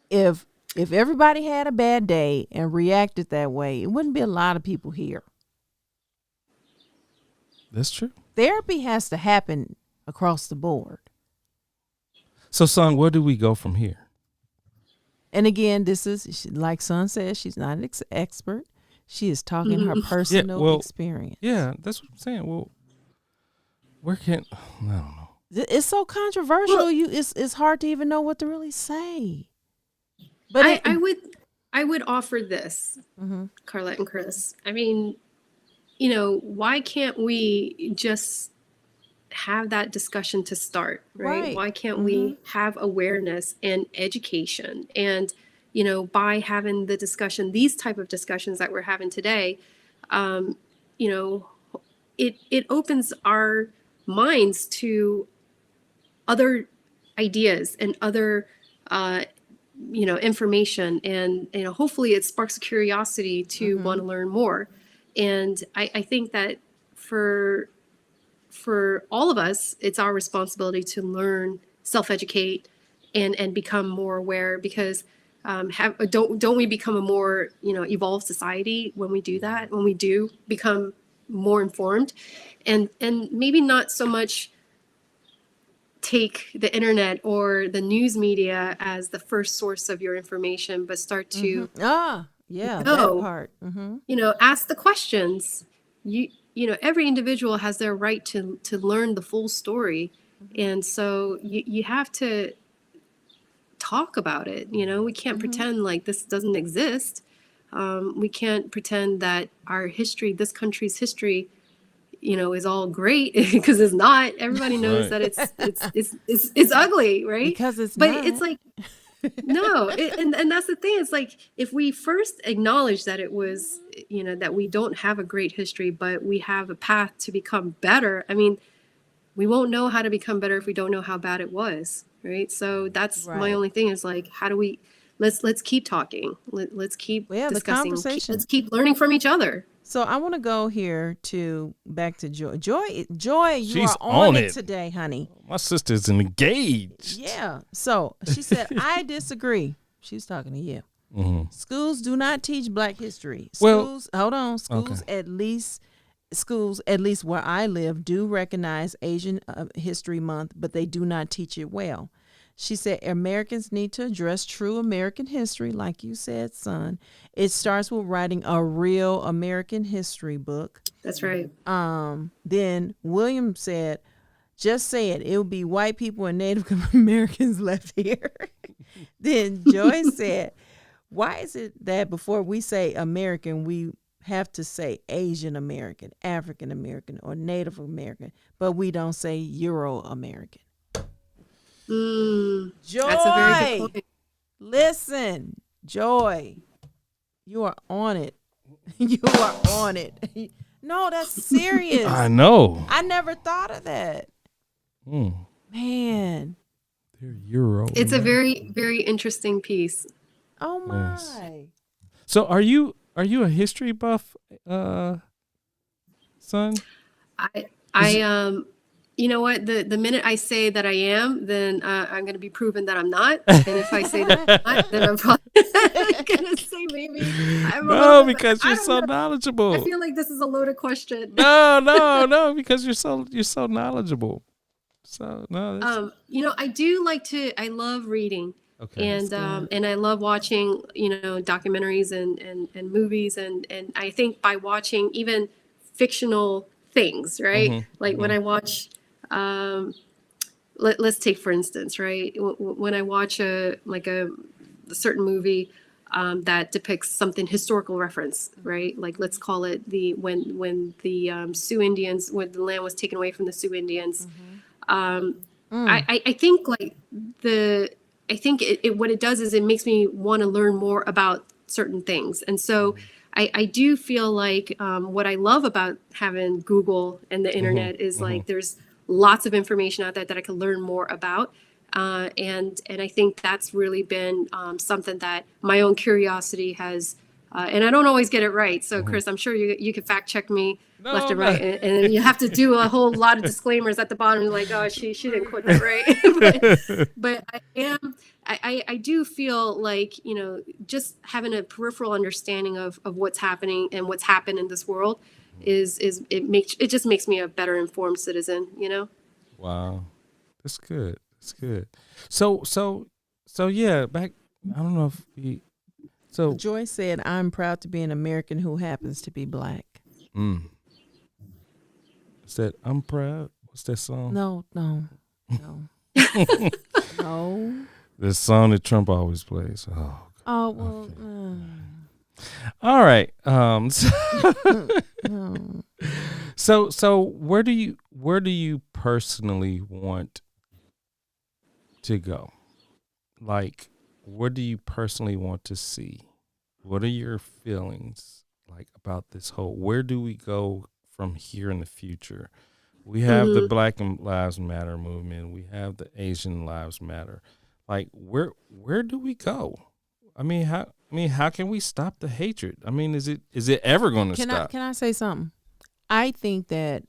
If everybody had a bad day and reacted that way, it wouldn't be a lot of people here. That's true. Therapy has to happen across the board. So, son, where do we go from here? And again, this is like Sun says, she's not an expert. She is talking her personal well, experience. Yeah, that's what I'm saying. Well, where can I don't know. It's so controversial. Well- It's hard to even know what to really say. But I would offer this, Carlette and Chris. I mean, why can't we just have that discussion to start, right? Right. Why can't we have awareness and education? And, by having the discussion, these type of discussions that we're having today, it opens our minds to other ideas and other information, and hopefully it sparks a curiosity to want to learn more. And I think that for all of us, it's our responsibility to learn, self-educate, and become more aware, because don't we become a more evolved society when we do that, when we do become more informed, and maybe not so much take the internet or the news media as the first source of your information, but start to that part. ask the questions. Every individual has their right to learn the full story, and so you have to talk about it. We can't pretend like this doesn't exist. We can't pretend that our history, this country's history, is all great, because it's not. Everybody knows that it's ugly, right? Because it's like no, and that's the thing. It's like, if we first acknowledge that it was, that we don't have a great history, but we have a path to become better. I mean, we won't know how to become better if we don't know how bad it was, right? So that's my only thing, is like, how do we? Let's keep talking. Let's keep discussing. The conversation. Let's keep learning from each other. So I want to go here back to Joy. Joy, you She's are on it it today, honey. My sister's engaged. Yeah. So she said, I disagree. She's talking to you. Schools do not teach Black history. Schools, hold on. Schools, at least where I live, do recognize Asian History Month, but they do not teach it well. She said Americans need to address true American history, like you said, son. It starts with writing a real American history book. That's right. Then William said, just say it. It will be white people and Native Americans left here. Then Joy said, why is it that before we say American, we have to say Asian American, African American, or Native American, but we don't say Euro American? Joy, that's a very good point. Listen, Joy, you are on it. You are on it. No, that's serious. I know. I never thought of that. Man. They're Euro. It's a very, very interesting piece. Oh my. Yes. So are you a history buff, son? You know what? The minute I say that I am, then I'm going to be proven that I'm not. And if I say that I'm not, then I'm probably going to say maybe I'm because you're so knowledgeable. I feel like this is a loaded question. No, because you're so knowledgeable. So no. I love reading. Okay. And I love watching, documentaries and movies, and I think by watching even fictional things, right? When I watch let's take for instance, right? When I watch a certain movie that depicts something historical reference, right? Like, let's call it when the Sioux Indians, when the land was taken away from the Sioux Indians. I think what it does is it makes me want to learn more about certain things. And so I do feel like what I love about having Google and the internet is like there's lots of information out there that I can learn more about. And I think that's really been something that my own curiosity has, and I don't always get it right. So Chris, I'm sure you could fact check me left and right. And you have to do a whole lot of disclaimers at the bottom. You're like, oh, she didn't quote that right. but I do feel like, just having a peripheral understanding of what's happening and what's happened in this world it just makes me a better informed citizen, Wow. That's good. That's good. So yeah, back, I don't know if Joy said, I'm proud to be an American who happens to be Black. Is that I'm proud? What's that song? No. No. The song that Trump always plays. Oh, well. Okay. All right. So where do where do you personally want to go? Like, what do you personally want to see? What are your feelings like about this whole, where do we go from here in the future? We have the Black Lives Matter movement. We have the Asian Lives Matter. Like, where do we go? I mean, how can we stop the hatred? I mean, is it ever going to stop? Can I say something? I think that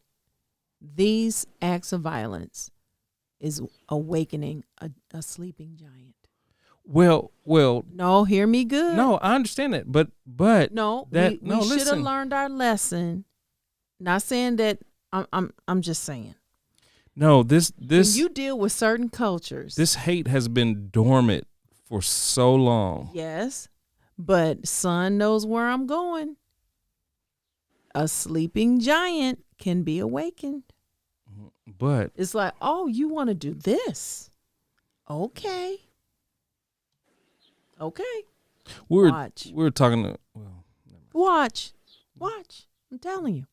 these acts of violence is awakening a sleeping giant. Well. No, hear me good. No, I understand that, but no, that we should have learned our lesson. Not saying that. I'm just saying. No, this when you deal with certain cultures, this hate has been dormant for so long. Yes, but Sun knows where I'm going. A sleeping giant can be awakened. But it's like, oh, you want to do this? Okay. We Watch. were talking to Watch. I'm telling you.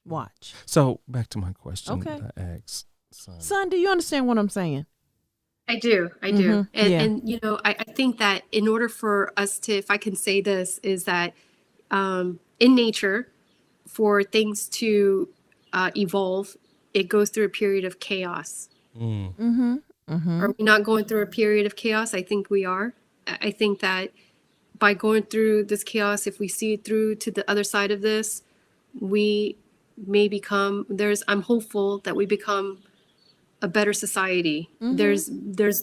Watch. So back to my question. Okay. That I asked Son, do you understand what I'm saying? I do. And you know, I think that in order for us to, if I can say this, is that in nature, for things to evolve, it goes through a period of chaos. Are we not going through a period of chaos? I think we are. I think that by going through this chaos, if we see it through to the other side of this, we may become, I'm hopeful that we become a better society. There's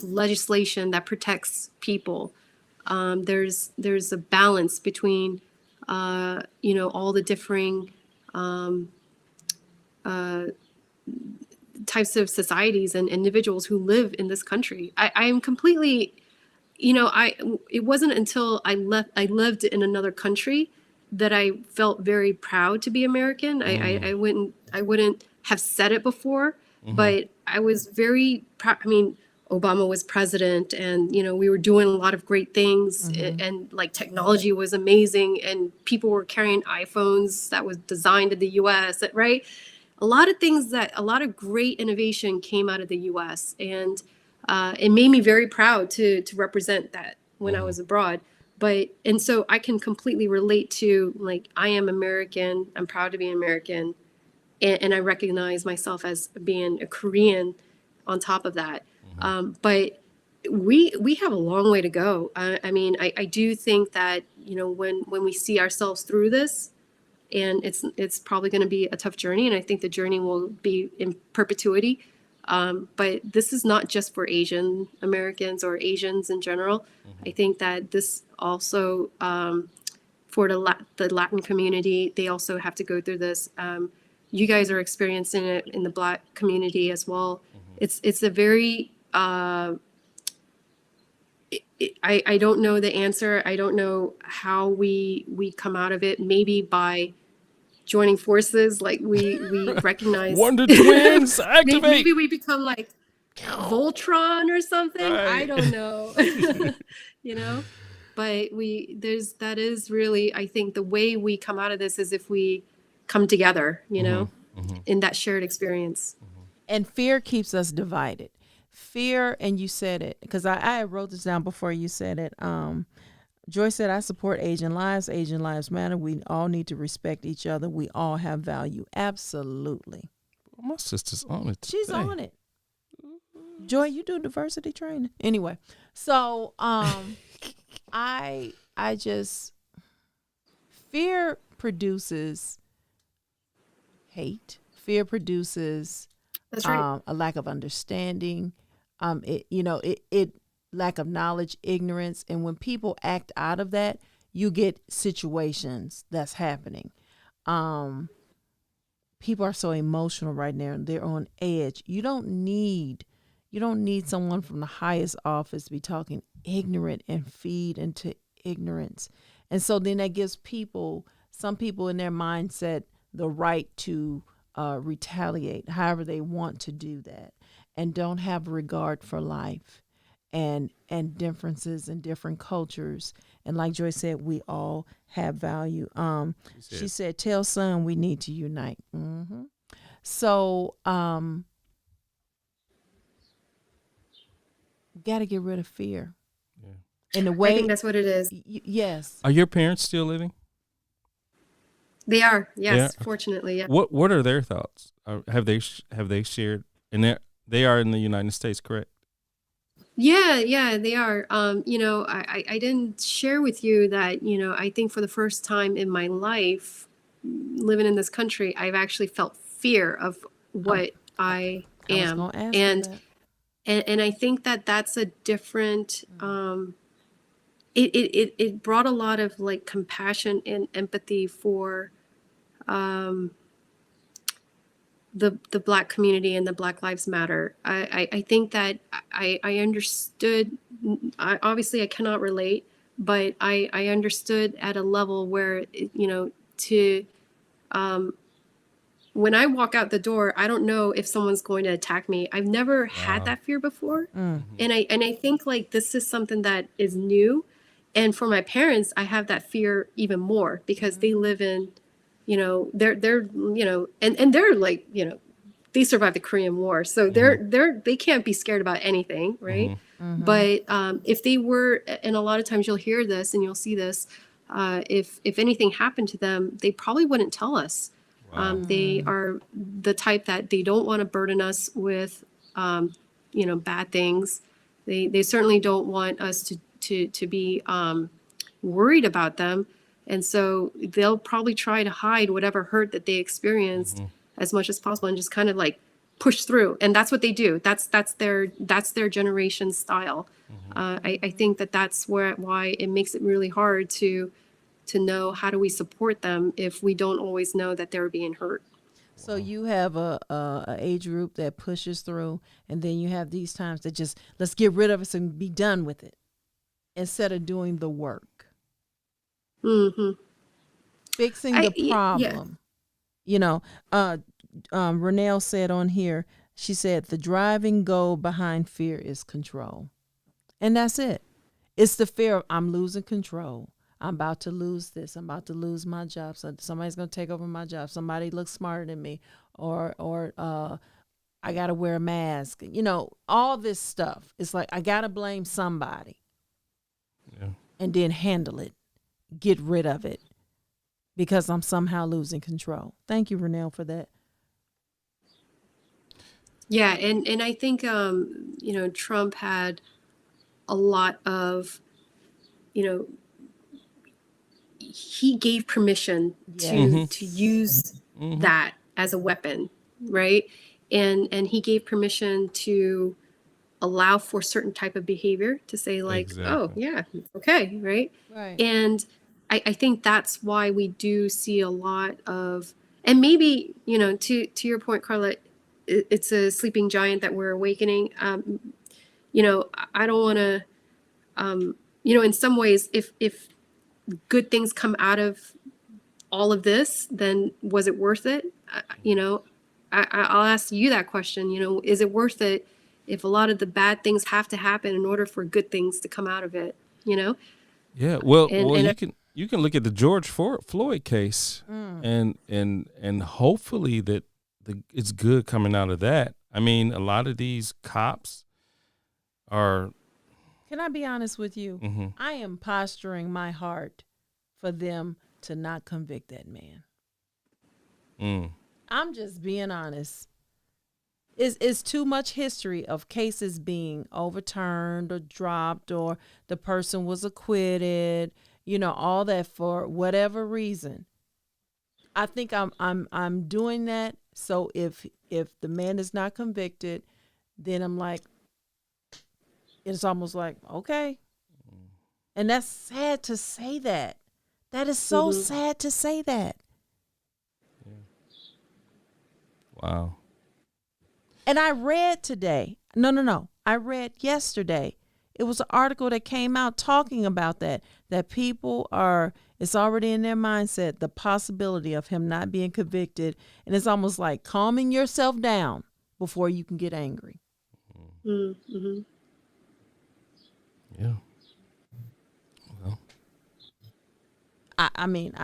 legislation that protects people. There's a balance between all the differing types of societies and individuals who live in this country. I am completely, it wasn't until I lived in another country that I felt very proud to be American. I wouldn't have said it before, but I was very proud. I mean, Obama was president, and we were doing a lot of great things, and like technology was amazing, and people were carrying iPhones that was designed in the U.S. Right? A lot of great innovation came out of the U.S. and it made me very proud to represent that when I was abroad. And so I can completely relate to, like, I am American. I'm proud to be American, and I recognize myself as being a Korean on top of that. But we have a long way to go. I mean, I do think that when we see ourselves through this, and it's probably going to be a tough journey, and I think the journey will be in perpetuity. But this is not just for Asian Americans or Asians in general. I think that this also, for the Latin community, they also have to go through this. You guys are experiencing it in the Black community as well. It's a very, I don't know the answer. I don't know how we come out of it. Maybe by joining forces, like we recognize Wonder Twins, activate. Maybe we become like Voltron or something. Right. I don't know. But that is really, I think the way we come out of this is if we come together, in that shared experience. And fear keeps us divided. Fear, and you said it, because I wrote this down before you said it. Joy said, I support Asian lives. Asian lives matter. We all need to respect each other. We all have value. Absolutely. Well, my sister's on it today. She's on it. Joy, you do diversity training. Anyway, so I just, fear produces hate. Fear produces That's right. A lack of understanding. It lack of knowledge, ignorance. And when people act out of that, you get situations that's happening. People are so emotional right now. They're on edge. You don't need someone from the highest office to be talking ignorant and feed into ignorance. And so then that gives some people in their mindset, the right to retaliate however they want to do that, and don't have regard for life and differences in different cultures. And like Joy said, we all have value. She said, tell Sun we need to unite. So, got to get rid of fear. Yeah. In a I way, think that's what it is. yes. Are your parents still living? They are, yes, Yeah. fortunately, yeah. What are their thoughts? Have they shared? And they are in the United States, correct? Yeah, they are. I didn't share with you that, I think for the first time in my life, living in this country, I've actually felt fear of what I I was am. going to ask you And that. and I think that that's a different it brought a lot of like compassion and empathy for the Black community and the Black Lives Matter. I think that I understood. Obviously, I cannot relate, but I understood at a level where to when I walk out the door, I don't know if someone's going to attack me. I've never had that fear before, and I think like this is something that is new, and for my parents, I have that fear even more because they live in, they're and they're like they survived the Korean War, so they can't be scared about anything, right? But if they were, and a lot of times you'll hear this and you'll see this, if anything happened to them, they probably wouldn't tell us. They are the type that they don't want to burden us with, bad things. They certainly don't want us to be worried about them, and so they'll probably try to hide whatever hurt that they experienced as much as possible, and just kind of like push through. And that's what they do. That's their generation style. I think that's why it makes it really hard to know how do we support them if we don't always know that they're being hurt. So you have a age group that pushes through, and then you have these times that just let's get rid of us and be done with it, instead of doing the work, fixing the problem. Renelle said on here, she said the driving goal behind fear is control, and that's it. It's the fear of I'm losing control. I'm about to lose this. I'm about to lose my job. So somebody's going to take over my job. Somebody looks smarter than me, or I got to wear a mask. All this stuff. It's like I got to blame somebody, and then handle it, get rid of it, because I'm somehow losing control. Thank you, Renelle, for that. Yeah, and I think Trump had a lot of he gave permission to use that as a weapon, right? And he gave permission to allow for certain type of behavior, to say like, oh yeah, okay, right? And I think that's why we do see a lot of, and maybe to your point, Carlette, it's a sleeping giant that we're awakening. I don't want to in some ways, if good things come out of all of this, then was it worth it? I'll ask you that question. Is it worth it if a lot of the bad things have to happen in order for good things to come out of it? Yeah. Well, you can look at the George Floyd case, and hopefully that it's good coming out of that. I mean, a lot of these cops are. Can I be honest with you? I am posturing my heart for them to not convict that man. I'm just being honest. It's too much history of cases being overturned or dropped, or the person was acquitted, all that for whatever reason. I think I'm doing that. So if the man is not convicted, then I'm like, it's almost like, okay. And that's sad to say that. That is so sad to say that. Wow. And I read today. No. I read yesterday. It was an article that came out talking about that people it's already in their mindset, the possibility of him not being convicted. And it's almost like calming yourself down before you can get angry. Mm-hmm. Yeah. Well. I mean.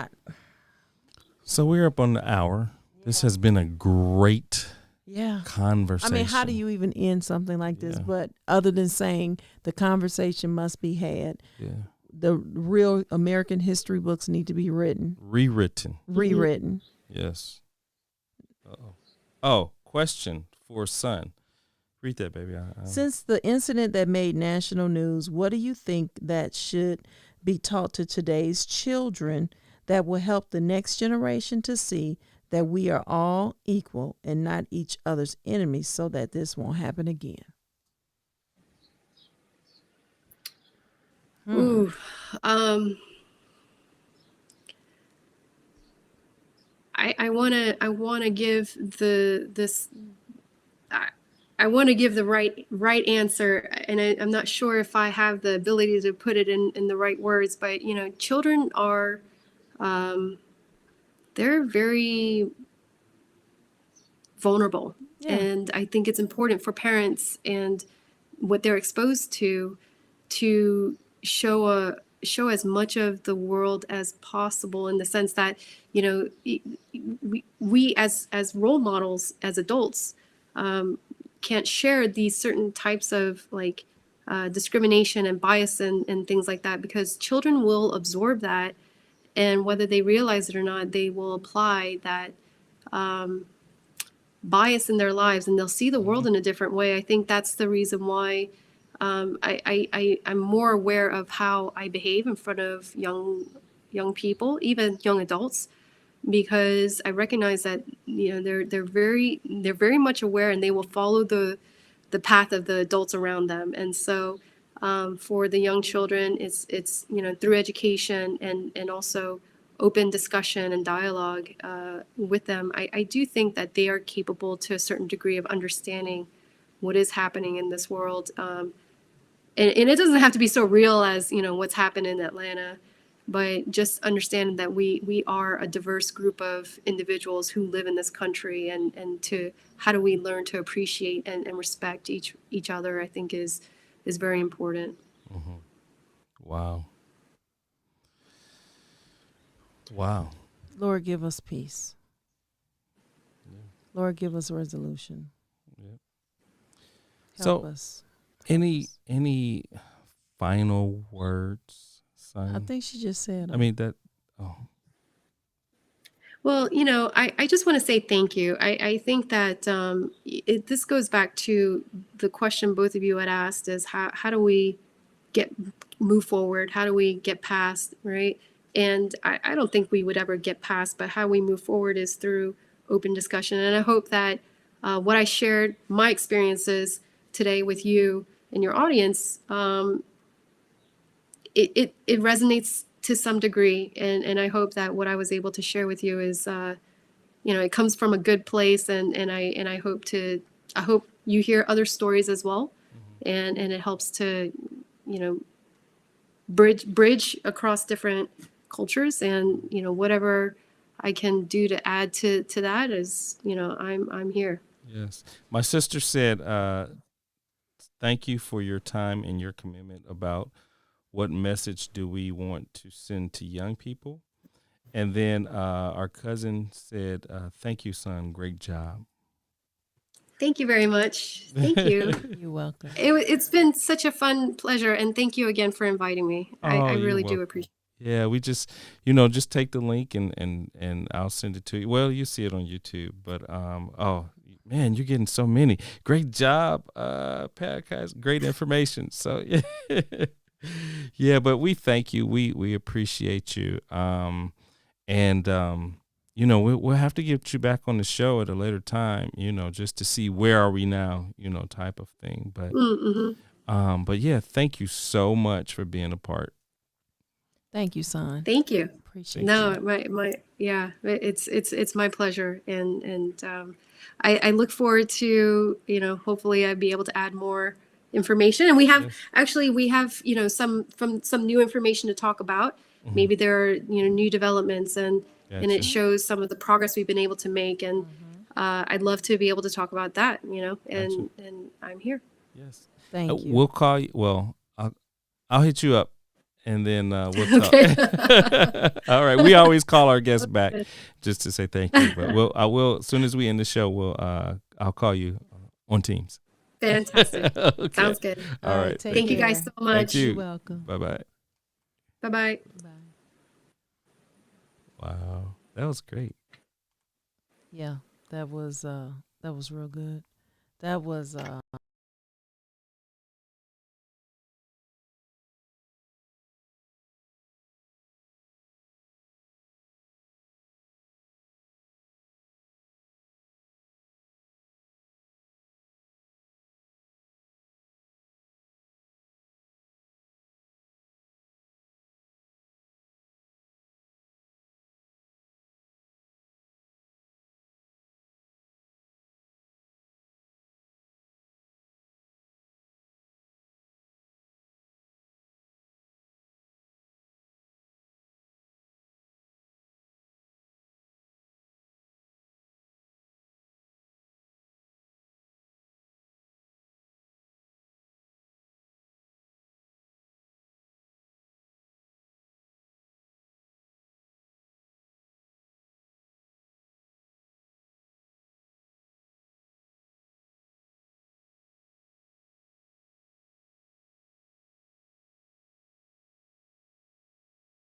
So we're up on the hour. This has been a great Yeah. conversation. I mean, how do you even end something like this? Yeah. But other than saying the conversation must be had, Yeah. the real American history books need to be Rewritten. rewritten. Yes. Uh-oh. Oh, question for Sun. Read that, baby. Since the incident that made national news, what do you think that should be taught to today's children that will help the next generation to see that we are all equal and not each other's enemies so that this won't happen again? Ooh, I wanna give I want to give the right answer, and I'm not sure if I have the ability to put it in the right words. But children are they're very vulnerable, Yeah. and I think it's important for parents and what they're exposed to show as much of the world as possible, in the sense that we as role models, as adults, can't share these certain types of discrimination and bias and things like that, because children will absorb that, and whether they realize it or not, they will apply that bias in their lives, and they'll see the world in a different way. I think that's the reason why I'm more aware of how I behave in front of young people, even young adults, because I recognize that they're very much aware, and they will follow the path of the adults around them. And so for the young children, it's through education and also open discussion and dialogue with them. I do think that they are capable to a certain degree of understanding what is happening in this world. And it doesn't have to be so real as what's happened in Atlanta, but just understanding that we are a diverse group of individuals who live in this country, and to how do we learn to appreciate and respect each other, I think is very important. Mm-hmm. Wow. Wow. Lord, give us peace. Yeah. Lord, give us resolution. Yeah. Help So, us. any final words, Sun? I think she just said. I mean that. Oh. Well, I just want to say thank you. I think that this goes back to the question both of you had asked, is how do we move forward? How do we get past, right? And I don't think we would ever get past, but how we move forward is through open discussion. And I hope that what I shared, my experiences today with you and your audience, it resonates to some degree. And I hope that what I was able to share with you is, it comes from a good place. And I hope you hear other stories as well. And it helps to, bridge across different cultures, and whatever I can do to add to that is, I'm here. Yes. My sister said, thank you for your time and your commitment about what message do we want to send to young people. And then our cousin said, thank you, Sun. Great job. Thank you very much. Thank you. You're welcome. It's been such a fun pleasure, and thank you again for inviting me. I you're really do welcome. appreciate it. Yeah, we just, just take the link and I'll send it to you. Well, you see it on YouTube, but oh man, you're getting so many. Great job, podcast. Great information. So yeah, yeah. But we thank you. We appreciate you. We'll have to get you back on the show at a later time. Just to see where are we now. Type of thing. But but yeah, thank you so much for being a part. Thank you, Sun. Thank you. Appreciate No, it. it's my pleasure, and I look forward to hopefully I'll be able to add more information, and we have some new information to talk about. Mhm. Maybe there are new developments, and it Gotcha. shows some of the progress we've been able to make, and I'd love to be able to talk about that, and I'm here. Yes. Thank you. We'll call you. Well, I'll hit you up and then we'll talk. All right. We always call our guests back just to say thank you. But I will as soon as we end the show. I'll call you on Teams. Fantastic. Okay. Sounds good. All right. Thank you guys so much. Thank you. You're welcome. Bye bye. Bye-bye. Bye. Wow, that was great. Yeah, that was real good. That was